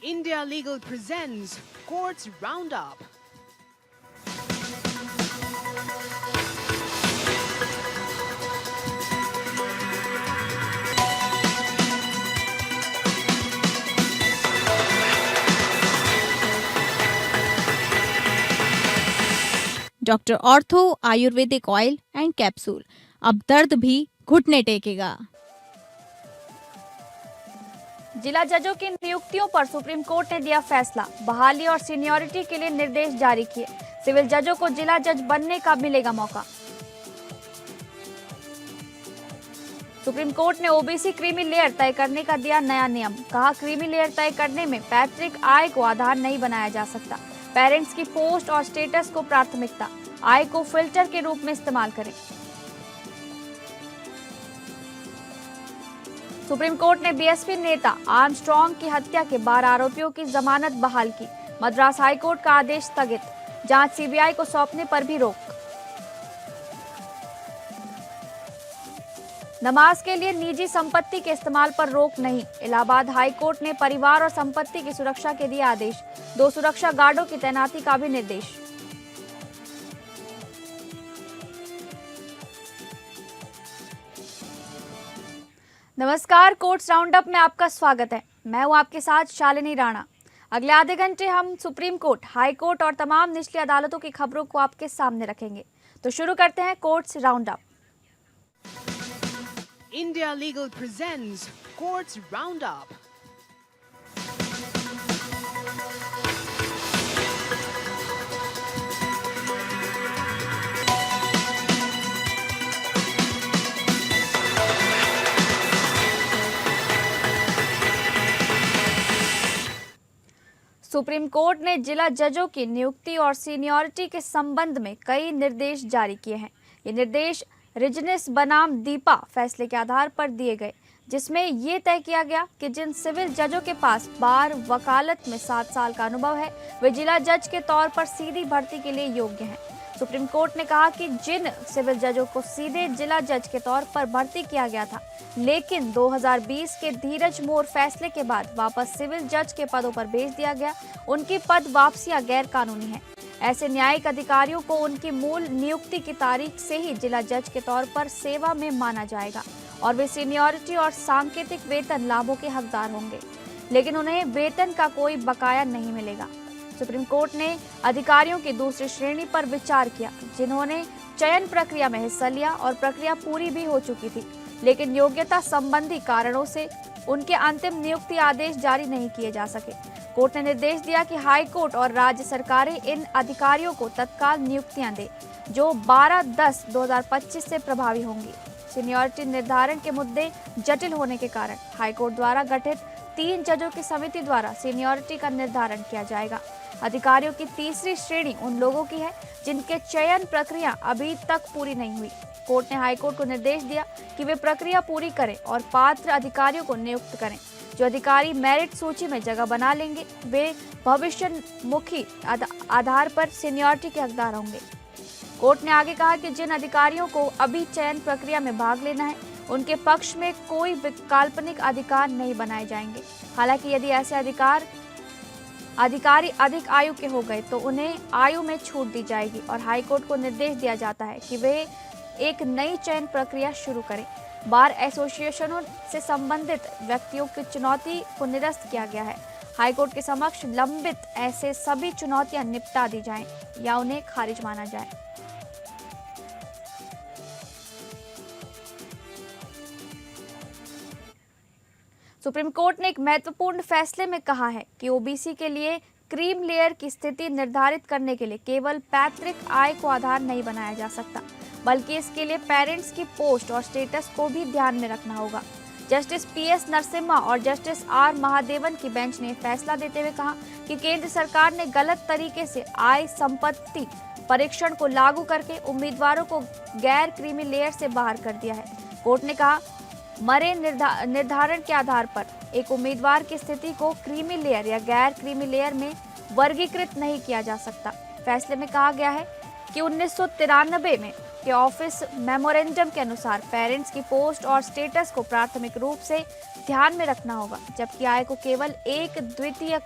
India Legal presents Courts Roundup. Doctor ortho Ayurvedic oil and capsule, अब दर्द भी घुटने टेकेगा। जिला जजों की नियुक्तियों पर सुप्रीम कोर्ट ने दिया फैसला। बहाली और सीनियरिटी के लिए निर्देश जारी किए। सिविल जजों को जिला जज बनने का मिलेगा मौका। सुप्रीम कोर्ट ने ओबीसी क्रीमी लेयर तय करने का दिया नया नियम। कहा, क्रीमी लेयर तय करने में पैतृक आय को आधार नहीं बनाया जा सकता। पेरेंट्स की पोस्ट और स्टेटस को प्राथमिकता, आय को फिल्टर के रूप में इस्तेमाल करें। सुप्रीम कोर्ट ने बीएसपी नेता आर्मस्ट्रॉन्ग की हत्या के 12 आरोपियों की जमानत बहाल की। मद्रास हाईकोर्ट का आदेश स्थगित, जांच सीबीआई को सौंपने पर भी रोक। नमाज के लिए निजी संपत्ति के इस्तेमाल पर रोक नहीं। इलाहाबाद हाईकोर्ट ने परिवार और संपत्ति की सुरक्षा के दिए आदेश। 2 सुरक्षा गार्डों की तैनाती का भी निर्देश। नमस्कार, कोर्ट्स राउंडअप में आपका स्वागत है। मैं हूं आपके साथ शालिनी राणा। अगले आधे घंटे हम सुप्रीम कोर्ट, हाई कोर्ट और तमाम निचली अदालतों की खबरों को आपके सामने रखेंगे। तो शुरू करते हैं courts roundup. India Legal presents Courts Roundup. Supreme court ने जिला जजों की नियुक्ति और सीनियरिटी के संबंध में कई निर्देश जारी किए हैं। ये निर्देश रिजनेस बनाम दीपा फैसले के आधार पर दिए गए, जिसमें ये तय किया गया कि जिन सिविल जजों के पास बार वकालत में 7 साल का अनुभव है, वे जिला जज के तौर पर सीधी भर्ती के लिए योग्य हैं। सुप्रीम कोर्ट ने कहा कि जिन सिविल जजों को सीधे जिला जज के तौर पर भर्ती किया गया था, लेकिन 2020 के धीरज मोर फैसले के बाद वापस सिविल जज के पदों पर भेज दिया गया, उनकी पद वापसियां गैर कानूनी है। ऐसे न्यायिक अधिकारियों को उनकी मूल नियुक्ति की तारीख से ही जिला जज के तौर पर सेवा में माना जाएगा और वे सीनियरिटी और सांकेतिक वेतन लाभों के हकदार होंगे, लेकिन उन्हें वेतन का कोई बकाया नहीं मिलेगा। सुप्रीम कोर्ट ने अधिकारियों की दूसरी श्रेणी पर विचार किया, जिन्होंने चयन प्रक्रिया में हिस्सा लिया और प्रक्रिया पूरी भी हो चुकी थी, लेकिन योग्यता संबंधी कारणों से उनके अंतिम नियुक्ति आदेश जारी नहीं किए जा सके। कोर्ट ने निर्देश दिया कि हाई कोर्ट और राज्य सरकारें इन अधिकारियों को तत्काल नियुक्तियां दें, जो 12/10/2025 से प्रभावी होंगी। सीनियरिटी निर्धारण के मुद्दे जटिल होने के कारण हाई कोर्ट द्वारा गठित 3 जजों की समिति द्वारा सीनियरिटी का निर्धारण किया जाएगा। अधिकारियों की तीसरी श्रेणी उन लोगों की है जिनके चयन प्रक्रिया अभी तक पूरी नहीं हुई। कोर्ट ने हाई कोर्ट को निर्देश दिया कि वे प्रक्रिया पूरी करें और पात्र अधिकारियों को नियुक्त करें। जो अधिकारी मेरिट सूची में जगह बना लेंगे, वे भविष्योन्मुखी आधार पर सीनियरिटी के हकदार होंगे। कोर्ट ने आगे कहा कि जिन अधिकारियों को अभी चयन प्रक्रिया में भाग लेना है, उनके पक्ष में कोई काल्पनिक अधिकार नहीं बनाए जाएंगे। हालांकि यदि ऐसे अधिकारी अधिक आयु के हो गए तो उन्हें आयु में छूट दी जाएगी और हाईकोर्ट को निर्देश दिया जाता है कि वे एक नई चयन प्रक्रिया शुरू करें। बार एसोसिएशनों से संबंधित व्यक्तियों की चुनौती को निरस्त किया गया है। हाईकोर्ट के समक्ष लंबित ऐसे सभी चुनौतियां निपटा दी जाएं या उन्हें खारिज माना जाए। सुप्रीम कोर्ट ने एक महत्वपूर्ण फैसले में कहा है कि ओबीसी के लिए क्रीम लेयर की स्थिति निर्धारित करने के लिए केवल पैतृक आय को आधार नहीं बनाया जा सकता, बल्कि इसके लिए पेरेंट्स की पोस्ट और स्टेटस को भी ध्यान में रखना होगा। जस्टिस पीएस नरसिम्हा और जस्टिस आर महादेवन की बेंच ने फैसला देते हुए कहा कि केंद्र सरकार ने गलत तरीके से आय संपत्ति परीक्षण को लागू करके उम्मीदवारों को गैर क्रीमी लेयर से बाहर कर दिया है। कोर्ट ने कहा, मरे निर्धारण के आधार पर एक उम्मीदवार की स्थिति को क्रीमी लेयर या गैर क्रीमी लेयर में वर्गीकृत नहीं किया जा सकता। फैसले में कहा गया है कि 1993 में के ऑफिस मेमोरेंडम के अनुसार पेरेंट्स की पोस्ट और स्टेटस को प्राथमिक रूप से ध्यान में रखना होगा, जबकि आय को केवल एक द्वितीयक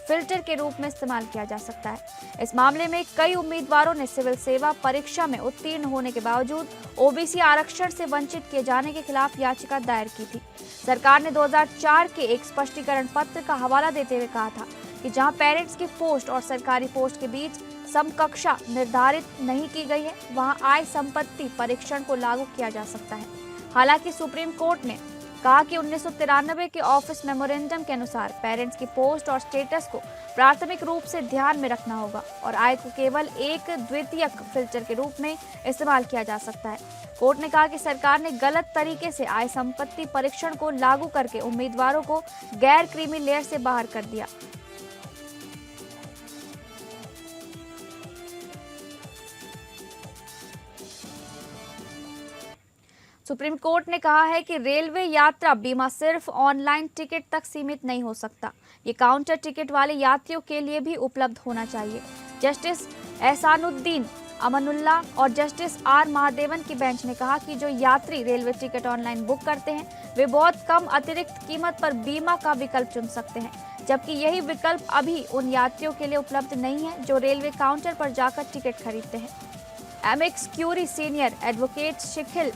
फिल्टर के रूप में इस्तेमाल किया जा सकता है। इस मामले में कई उम्मीदवारों ने सिविल सेवा परीक्षा में उत्तीर्ण होने के बावजूद ओबीसी आरक्षण से वंचित किए जाने के खिलाफ याचिका दायर की थी। सरकार ने 2004 के एक स्पष्टीकरण पत्र का हवाला देते हुए कहा था कि जहां पेरेंट्स की पोस्ट और सरकारी पोस्ट के बीच समकक्षा निर्धारित नहीं की गई है, वहां आय संपत्ति परीक्षण को लागू किया जा सकता है। हालांकि सुप्रीम कोर्ट ने कहा कि 1993 के ऑफिस मेमोरेंडम के अनुसार पेरेंट्स की पोस्ट और स्टेटस को प्राथमिक रूप से ध्यान में रखना होगा और आय को केवल एक द्वितीयक फिल्टर के रूप में इस्तेमाल किया जा सकता है। कोर्ट ने कहा कि सरकार ने गलत तरीके से आय संपत्ति परीक्षण को लागू करके उम्मीदवारों को गैर क्रीमी लेयर से बाहर कर दिया। सुप्रीम कोर्ट ने कहा है कि रेलवे यात्रा बीमा सिर्फ ऑनलाइन टिकट तक सीमित नहीं हो सकता, ये काउंटर टिकट वाले यात्रियों के लिए भी उपलब्ध होना चाहिए। जस्टिस एहसानुद्दीन अमनुल्लाह और जस्टिस आर महादेवन की बेंच ने कहा कि जो यात्री रेलवे टिकट ऑनलाइन बुक करते हैं, वे बहुत कम अतिरिक्त कीमत पर बीमा का विकल्प चुन सकते हैं, जबकि यही विकल्प अभी उन यात्रियों के लिए उपलब्ध नहीं है जो रेलवे काउंटर पर जाकर टिकट खरीदते हैं। Amicus curiae senior advocate Shikhil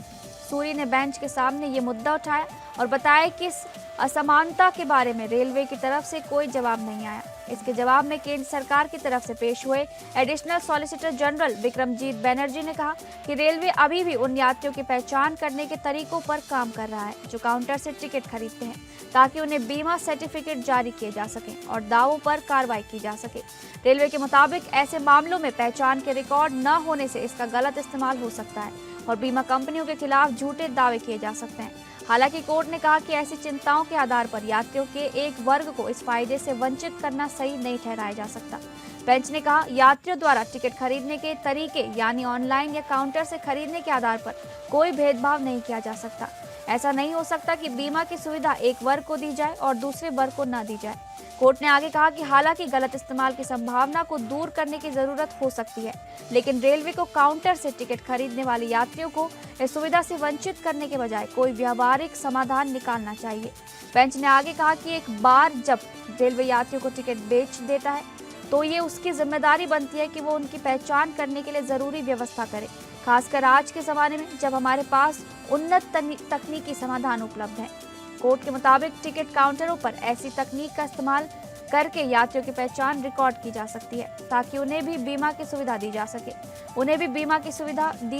Suri ने बेंच के सामने ये मुद्दा उठाया और बताया कि इस असमानता के बारे में रेलवे की तरफ से कोई जवाब नहीं आया। इसके जवाब में केंद्र सरकार की तरफ से पेश हुए additional solicitor general Vikramjit Banerjee ने कहा कि रेलवे अभी भी उन यात्रियों की पहचान करने के तरीकों पर काम कर रहा है जो काउंटर से टिकट खरीदते हैं, ताकि उन्हें बीमा सर्टिफिकेट जारी किए जा सके और दावों पर कार्रवाई की जा सके। रेलवे के मुताबिक ऐसे मामलों में पहचान के रिकॉर्ड न होने से इसका गलत इस्तेमाल हो सकता है और बीमा कंपनियों के खिलाफ झूठे दावे किए जा सकते हैं। हालांकि कोर्ट ने कहा कि ऐसी चिंताओं के आधार पर यात्रियों के एक वर्ग को इस फायदे से वंचित करना सही नहीं ठहराया जा सकता। बेंच ने कहा, यात्रियों द्वारा टिकट खरीदने के तरीके यानी ऑनलाइन या काउंटर से खरीदने के आधार पर कोई भेदभाव नहीं किया जा सकता। ऐसा नहीं हो सकता कि बीमा की सुविधा एक वर्ग को दी जाए और दूसरे वर्ग को न दी जाए। कोर्ट ने आगे कहा कि हालांकि गलत इस्तेमाल की संभावना को दूर करने की जरूरत हो सकती है, लेकिन रेलवे को काउंटर से टिकट खरीदने वाले यात्रियों को इस सुविधा से वंचित करने के बजाय कोई व्यावहारिक समाधान निकालना चाहिए। बेंच ने आगे कहा कि एक बार जब रेलवे यात्रियों को टिकट बेच देता है तो ये उसकी जिम्मेदारी बनती है कि वो उनकी पहचान करने के लिए जरूरी व्यवस्था करे, खासकर आज के जमाने में जब हमारे पास उन्नत तकनीकी समाधान उपलब्ध है। कोर्ट के मुताबिक टिकट काउंटरों पर ऐसी तकनीक का इस्तेमाल करके यात्रियों की पहचान रिकॉर्ड की जा सकती है, ताकि उन्हें भी बीमा की सुविधा दी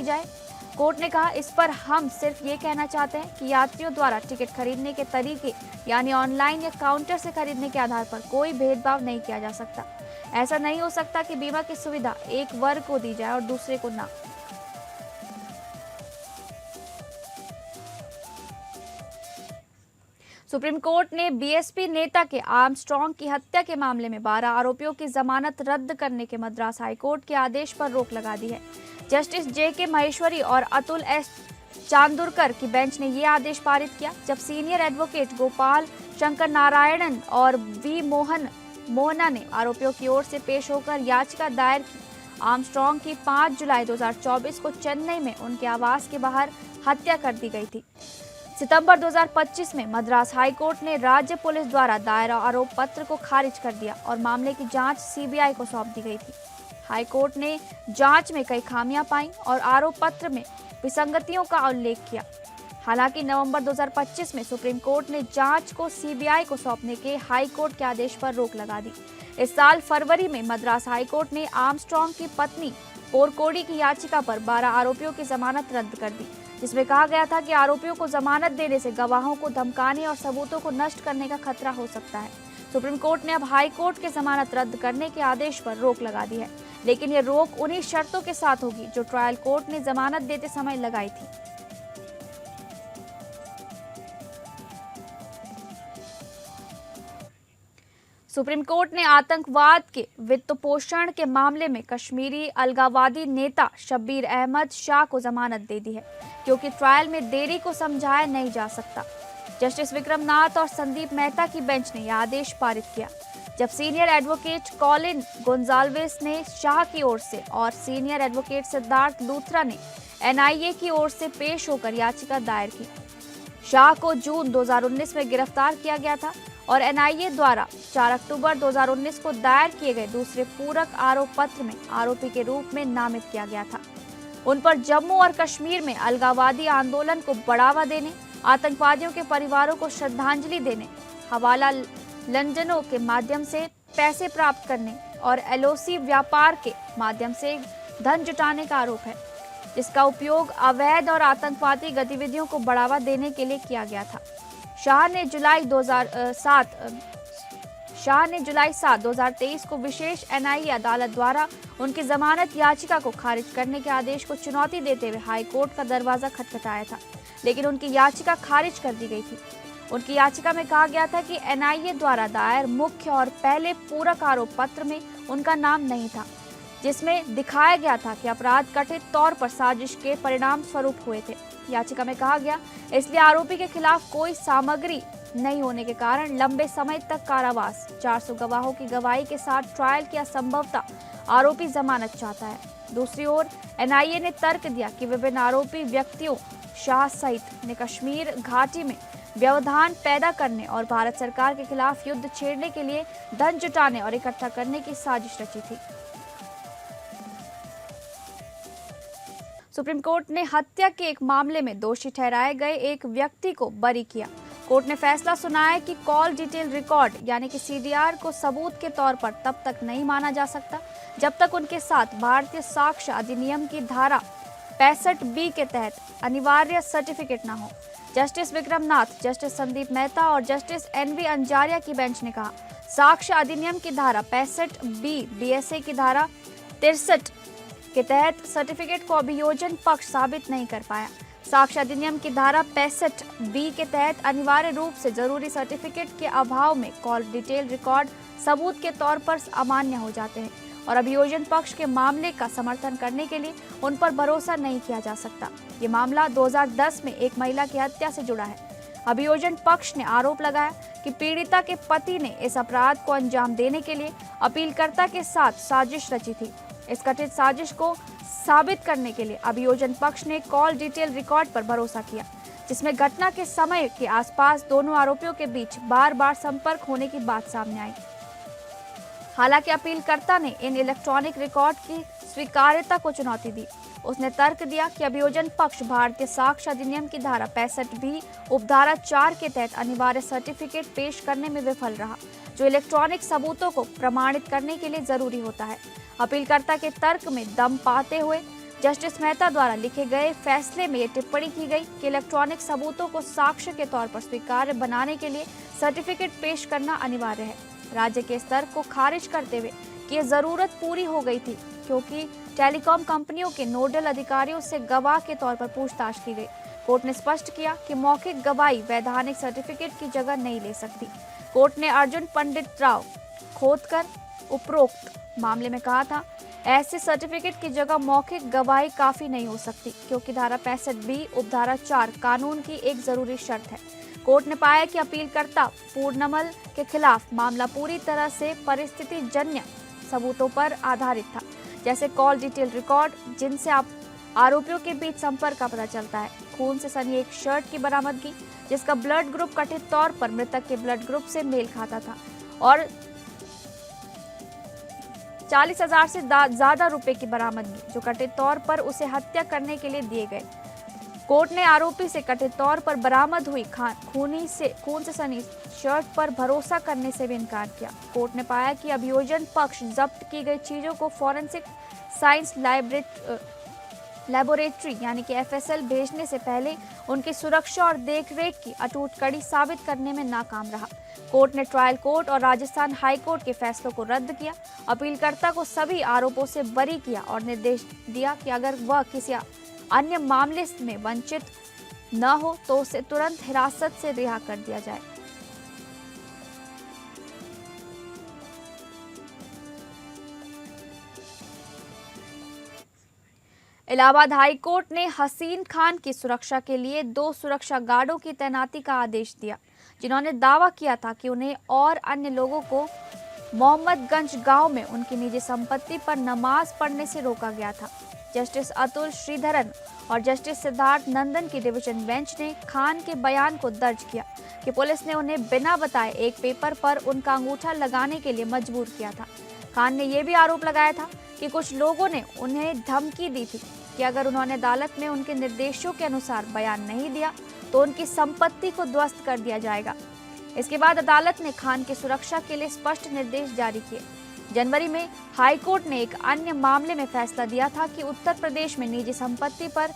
जाए। कोर्ट ने कहा, इस पर हम सिर्फ ये कहना चाहते हैं कि यात्रियों द्वारा टिकट खरीदने के तरीके यानी ऑनलाइन या काउंटर से खरीदने के आधार पर कोई भेदभाव नहीं किया जा सकता। ऐसा नहीं हो सकता कि बीमा की सुविधा एक वर्ग को दी जाए और दूसरे को ना। सुप्रीम कोर्ट ने बीएसपी नेता के आर्मस्ट्रॉन्ग की हत्या के मामले में 12 आरोपियों की जमानत रद्द करने के मद्रास हाईकोर्ट के आदेश पर रोक लगा दी है। Justice JK. महेश्वरी और अतुल एस. चांदुरकर की बेंच ने यह आदेश पारित किया जब सीनियर एडवोकेट गोपाल शंकर नारायणन और वी मोहना ने आरोपियों की ओर से पेश होकर याचिका दायर की। आर्मस्ट्रॉन्ग की 5 जुलाई 2024 को चेन्नई में उनके आवास के बाहर हत्या कर दी गई थी। सितंबर 2025 में मद्रास हाईकोर्ट ने राज्य पुलिस द्वारा दायर आरोप पत्र को खारिज कर दिया और मामले की जांच सीबीआई को सौंप दी गई थी। हाईकोर्ट ने जांच में कई खामियां पाई और आरोप पत्र में विसंगतियों का उल्लेख किया। हालांकि नवंबर 2025 में सुप्रीम कोर्ट ने जांच को सीबीआई को सौंपने के हाईकोर्ट के आदेश पर रोक लगा दी। इस साल फरवरी में मद्रास हाईकोर्ट ने आर्मस्ट्रॉन्ग की पत्नी पोरकोडी की याचिका पर 12 आरोपियों की जमानत रद्द कर दी, जिसमें कहा गया था कि आरोपियों को जमानत देने से गवाहों को धमकाने और सबूतों को नष्ट करने का खतरा हो सकता है। सुप्रीम कोर्ट ने अब हाई कोर्ट के जमानत रद्द करने के आदेश पर रोक लगा दी है, लेकिन ये रोक उन्हीं शर्तों के साथ होगी जो ट्रायल कोर्ट ने जमानत देते समय लगाई थी। सुप्रीम कोर्ट ने आतंकवाद के वित्त पोषण के मामले में कश्मीरी अलगाववादी नेता शब्बीर अहमद शाह को जमानत दे दी है, क्योंकि ट्रायल में देरी को समझाया नहीं जा सकता। जस्टिस विक्रम नाथ और संदीप मेहता की बेंच ने यह आदेश पारित किया जब सीनियर एडवोकेट कॉलिन गोंजाल्वेस ने शाह की ओर से और सीनियर एडवोकेट सिद्धार्थ लूथरा ने एनआईए की ओर से पेश होकर याचिका दायर की। शाह को जून 2019 में गिरफ्तार किया गया था और एनआईए द्वारा 4 अक्टूबर 2019 को दायर किए गए दूसरे पूरक आरोप पत्र में आरोपी के रूप में नामित किया गया था। उन पर जम्मू और कश्मीर में अलगाववादी आंदोलन को बढ़ावा देने, आतंकवादियों के परिवारों को श्रद्धांजलि देने, हवाला लंदनों के माध्यम से पैसे प्राप्त करने और एलओसी व्यापार के माध्यम से धन जुटाने का आरोप है, जिसका उपयोग अवैध और आतंकवादी गतिविधियों को बढ़ावा देने के लिए किया गया था। शाह ने जुलाई 7, 2023 को विशेष एनआईए अदालत द्वारा उनकी जमानत याचिका को खारिज करने के आदेश को चुनौती देते हुए हाई कोर्ट का दरवाजा खटखटाया था, लेकिन उनकी याचिका खारिज कर दी गई थी। उनकी याचिका में कहा गया था कि एनआईए द्वारा दायर मुख्य और पहले पूरक आरोप पत्र में उनका नाम नहीं था, जिसमें दिखाया गया था कि अपराध कथित तौर पर साजिश के परिणाम स्वरूप हुए थे। याचिका में कहा गया, इसलिए आरोपी के खिलाफ कोई सामग्री नहीं होने के कारण लंबे समय तक कारावास, 400 गवाहों की गवाही के साथ ट्रायल की असंभवता आरोपी जमानत चाहता है। दूसरी ओर एनआईए ने तर्क दिया कि विभिन्न आरोपी व्यक्तियों शाह सहित ने कश्मीर घाटी में व्यवधान पैदा करने और भारत सरकार के खिलाफ युद्ध छेड़ने के लिए धन जुटाने और इकट्ठा करने की साजिश रची थी। सुप्रीम कोर्ट ने हत्या के एक मामले में दोषी ठहराए गए एक व्यक्ति को बरी किया। कोर्ट ने फैसला सुनाया कि कॉल डिटेल रिकॉर्ड यानी कि सीडीआर को सबूत के तौर पर तब तक नहीं माना जा सकता जब तक उनके साथ भारतीय साक्ष्य अधिनियम की धारा 65B के तहत अनिवार्य सर्टिफिकेट न हो। जस्टिस विक्रम नाथ, जस्टिस संदीप मेहता और जस्टिस NV अंजारिया की बेंच ने कहा, साक्ष्य अधिनियम की धारा 65B BSA की धारा 63 के तहत सर्टिफिकेट को अभियोजन पक्ष साबित नहीं कर पाया। साक्ष्य अधिनियम की धारा 65B के तहत अनिवार्य रूप से जरूरी सर्टिफिकेट के अभाव में कॉल डिटेल रिकॉर्ड सबूत के तौर पर अमान्य हो जाते हैं और अभियोजन पक्ष के मामले का समर्थन करने के लिए उन पर भरोसा नहीं किया जा सकता। ये मामला 2010 में एक महिला की हत्या से जुड़ा है। अभियोजन पक्ष ने आरोप लगाया कि पीड़िता के पति ने इस अपराध को अंजाम देने के लिए अपीलकर्ता के साथ साजिश रची थी। इस कथित साजिश को साबित करने के लिए अभियोजन पक्ष ने कॉल डिटेल रिकॉर्ड पर भरोसा किया, जिसमें घटना के समय के आसपास दोनों आरोपियों के बीच बार बार संपर्क होने की बात सामने आई। हालांकि अपीलकर्ता ने इन इलेक्ट्रॉनिक रिकॉर्ड की स्वीकार्यता को चुनौती दी। उसने तर्क दिया कि अभियोजन पक्ष भारतीय साक्ष्य अधिनियम की धारा 65B उपधारा 4 के तहत अनिवार्य सर्टिफिकेट पेश करने में विफल रहा, जो इलेक्ट्रॉनिक सबूतों को प्रमाणित करने के लिए जरूरी होता है। अपीलकर्ता के तर्क में दम पाते हुए जस्टिस मेहता द्वारा लिखे गए फैसले में ये टिप्पणी की गई कि इलेक्ट्रॉनिक सबूतों को साक्ष्य के तौर पर स्वीकार्य बनाने के लिए सर्टिफिकेट पेश करना अनिवार्य है। राज्य के इस तर्क को खारिज करते हुए कि यह जरूरत पूरी हो गई थी क्योंकि टेलीकॉम कंपनियों के नोडल अधिकारियों से गवाह के तौर पर पूछताछ की गई। कोर्ट ने स्पष्ट किया कि मौखिक गवाही वैधानिक सर्टिफिकेट की जगह नहीं ले सकती। कोर्ट ने अर्जुन पंडित राव खोदकर उपरोक्त मामले में कहा था, ऐसे सर्टिफिकेट की जगह मौखिक गवाही काफी नहीं हो सकती क्योंकि धारा 65B उपधारा 4 कानून की एक जरूरी शर्त है। कोर्ट ने पाया कि अपीलकर्ता पूर्णमल के खिलाफ मामला पूरी तरह से परिस्थिति जन्य सबूतों पर आधारित था, जैसे कॉल डिटेल रिकॉर्ड जिनसे आरोपियों के बीच संपर्क का पता चलता है, खून से सनी एक शर्ट की बरामदगी जिसका ब्लड ग्रुप कथित तौर पर मृतक के ब्लड ग्रुप से मेल खाता था और 40,000 से ज्यादा रुपए की बरामदगी जो कथित तौर पर उसे हत्या करने के लिए दिए गए। कोर्ट ने आरोपी से कथित तौर पर बरामद हुई खून से सनी शर्ट पर भरोसा करने से भी इनकार किया। कोर्ट ने पाया कि अभियोजन पक्ष जब्त की गई चीजों को फॉरेंसिक साइंस लेबोरेटरी यानी कि FSL भेजने से पहले उनकी सुरक्षा और देखरेख की अटूट कड़ी साबित करने में नाकाम रहा। कोर्ट ने ट्रायल कोर्ट और राजस्थान हाई कोर्ट के फैसलों को रद्द किया, अपीलकर्ता को सभी आरोपों से बरी किया और निर्देश दिया कि अगर वह किसी अन्य मामले में वंचित न हो तो उसे तुरंत हिरासत से रिहा कर दिया जाए। इलाहाबाद हाई कोर्ट ने हसीन खान की सुरक्षा के लिए 2 सुरक्षा गार्डों की तैनाती का आदेश दिया, जिन्होंने दावा किया था कि उन्हें और अन्य लोगों को मोहम्मदगंज गांव में उनकी निजी संपत्ति पर नमाज पढ़ने से रोका गया था। जस्टिस अतुल श्रीधरन और जस्टिस सिद्धार्थ नंदन की डिवीजन बेंच ने खान के बयान को दर्ज किया कि पुलिस ने उन्हें बिना बताए एक पेपर पर उनका अंगूठा लगाने के लिए मजबूर किया था। खान ने यह भी आरोप लगाया था कि कुछ लोगों ने उन्हें धमकी दी थी कि अगर उन्होंने अदालत में उनके निर्देशों के अनुसार बयान नहीं दिया तो उनकी संपत्ति को ध्वस्त कर दिया जाएगा। इसके बाद अदालत ने खान की सुरक्षा के लिए स्पष्ट निर्देश जारी किए। जनवरी में हाईकोर्ट ने एक अन्य मामले में फैसला दिया था कि उत्तर प्रदेश में निजी संपत्ति पर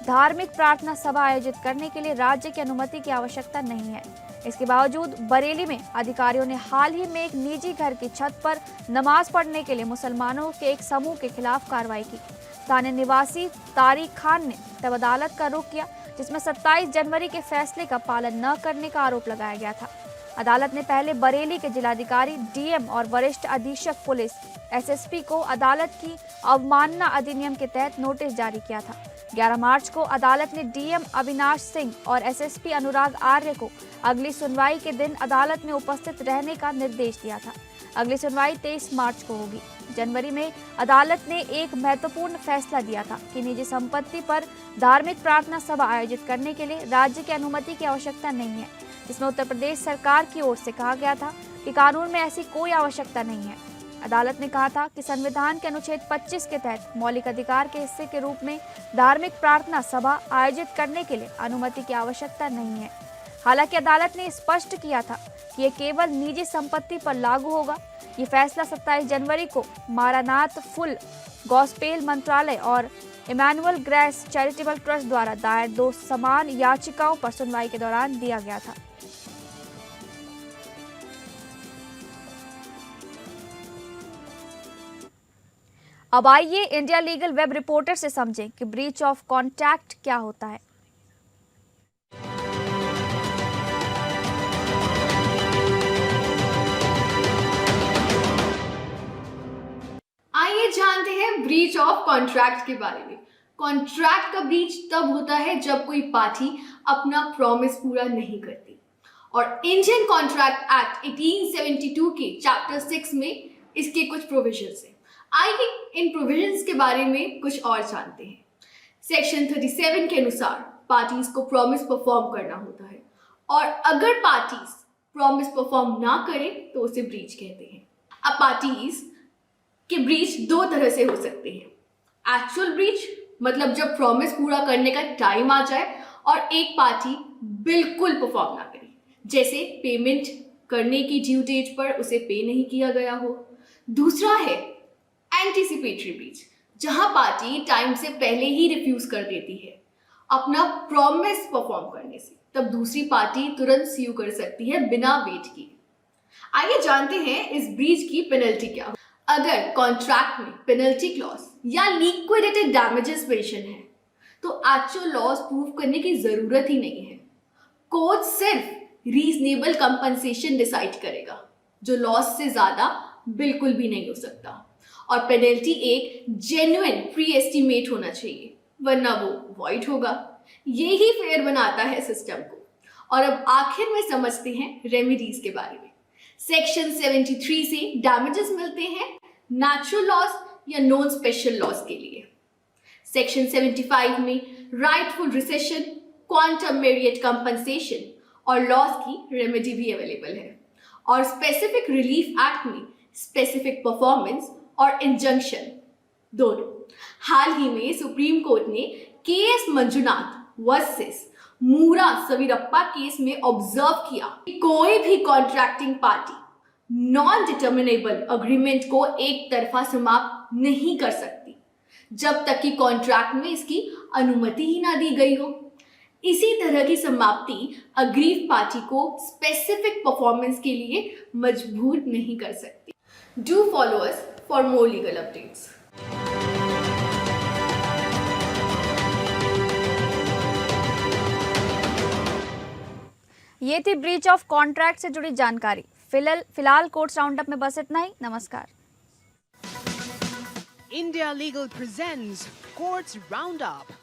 धार्मिक प्रार्थना सभा आयोजित करने के लिए राज्य की अनुमति की आवश्यकता नहीं है। इसके बावजूद बरेली में अधिकारियों ने हाल ही में एक निजी घर की छत पर नमाज पढ़ने के लिए मुसलमानों के एक समूह के खिलाफ कार्रवाई की। स्थानीय निवासी तारिक खान ने तब अदालत का रुख किया, जिसमें 27 जनवरी के फैसले का पालन न करने का आरोप लगाया गया था। अदालत ने पहले बरेली के जिलाधिकारी, डीएम और वरिष्ठ अधीक्षक पुलिस एसएसपी को अदालत की अवमानना अधिनियम के तहत नोटिस जारी किया था। 11 मार्च को अदालत ने डीएम अविनाश सिंह और एसएसपी अनुराग आर्य को अगली सुनवाई के दिन अदालत में उपस्थित रहने का निर्देश दिया था। अगली सुनवाई 23 मार्च को होगी। जनवरी में अदालत ने एक महत्वपूर्ण फैसला दिया था कि निजी संपत्ति पर धार्मिक प्रार्थना सभा आयोजित करने के लिए राज्य की अनुमति की आवश्यकता नहीं है, जिसमें उत्तर प्रदेश सरकार की ओर से कहा गया था कि कानून में ऐसी कोई आवश्यकता नहीं है। अदालत ने कहा था कि संविधान के अनुच्छेद 25 के तहत मौलिक अधिकार के हिस्से के रूप में धार्मिक प्रार्थना सभा आयोजित करने के लिए अनुमति की आवश्यकता नहीं है। हालांकि अदालत ने स्पष्ट किया था कि यह केवल निजी संपत्ति पर लागू होगा। ये फैसला 27 जनवरी को मारानाथ फुल गॉस्पेल मंत्रालय और इमैनुअल ग्रेस चैरिटेबल ट्रस्ट द्वारा दायर 2 समान याचिकाओं पर सुनवाई के दौरान दिया गया था। अब आइए इंडिया लीगल वेब रिपोर्टर से समझें कि ब्रीच ऑफ कॉन्ट्रैक्ट क्या होता है। आइए जानते हैं ब्रीच ऑफ कॉन्ट्रैक्ट के बारे में। कॉन्ट्रैक्ट का ब्रीच तब होता है जब कोई पार्टी अपना प्रॉमिस पूरा नहीं करती, और इंडियन कॉन्ट्रैक्ट एक्ट 1872 के चैप्टर 6 में इसके कुछ प्रोविजंस हैं। आइए इन प्रोविजंस के बारे में कुछ और जानते हैं। सेक्शन 37 के अनुसार पार्टीज को प्रॉमिस परफॉर्म करना होता है, और अगर पार्टीज प्रॉमिस परफॉर्म ना करें तो उसे ब्रीच कहते हैं। अब पार्टीज के ब्रीच 2 तरह से हो सकते हैं। एक्चुअल ब्रीच मतलब जब प्रॉमिस पूरा करने का टाइम आ जाए और एक पार्टी बिल्कुल परफॉर्म ना करे, जैसे पेमेंट करने की ड्यू डेट पर उसे पे नहीं किया गया हो। दूसरा है एंटीसिपेटरी ब्रीच, जहां पार्टी टाइम से पहले ही रिफ्यूज कर देती है अपना प्रॉमिस परफॉर्म करने से, तब दूसरी पार्टी तुरंत स्यू कर सकती है बिना वेट किए। आइए जानते हैं इस ब्रीच की पेनल्टी क्या हो। अगर कॉन्ट्रैक्ट में पेनल्टी क्लॉज या लिक्विडेटेड डैमेजेस मेंशन है तो एक्चुअल लॉस प्रूव करने की जरूरत ही नहीं है। कोर्ट सिर्फ रीजनेबल कंपनसेशन डिसाइड करेगा, जो लॉस से ज्यादा बिल्कुल भी नहीं हो सकता, और पेनल्टी एक जेन्युइन प्री एस्टिमेट होना चाहिए, वरना वो वॉइड होगा। यही फेयर बनाता है सिस्टम को। और अब आखिर में समझते हैं रेमेडीज के बारे में। सेक्शन 73 से डैमेजेस मिलते हैं नेचुरल लॉस या नॉन स्पेशल लॉस के लिए। सेक्शन 75 में rightful recession, quantum merit compensation और लॉस की रेमेडी भी अवेलेबल है। और स्पेसिफिक रिलीफ एक्ट में स्पेसिफिक परफॉर्मेंस और इंजंक्शन दोनों। हाल ही में सुप्रीम कोर्ट ने केएस मंजुनाथ वर्सेस मूरा सवीरप्पा केस में ऑब्जर्व किया कि कोई भी contracting party non determinable agreement को एक तरफा समाप्त नहीं कर सकती जब तक कि कॉन्ट्रैक्ट में इसकी अनुमति ही ना दी गई हो। इसी तरह की समाप्ति अग्रीव पार्टी को स्पेसिफिक परफॉर्मेंस के लिए मजबूर नहीं कर सकती। Do follow us for more legal updates. ये थी ब्रीच ऑफ कॉन्ट्रैक्ट से जुड़ी जानकारी। फिलहाल कोर्ट्स राउंडअप में बस इतना ही। नमस्कार। India Legal presents Courts Roundup.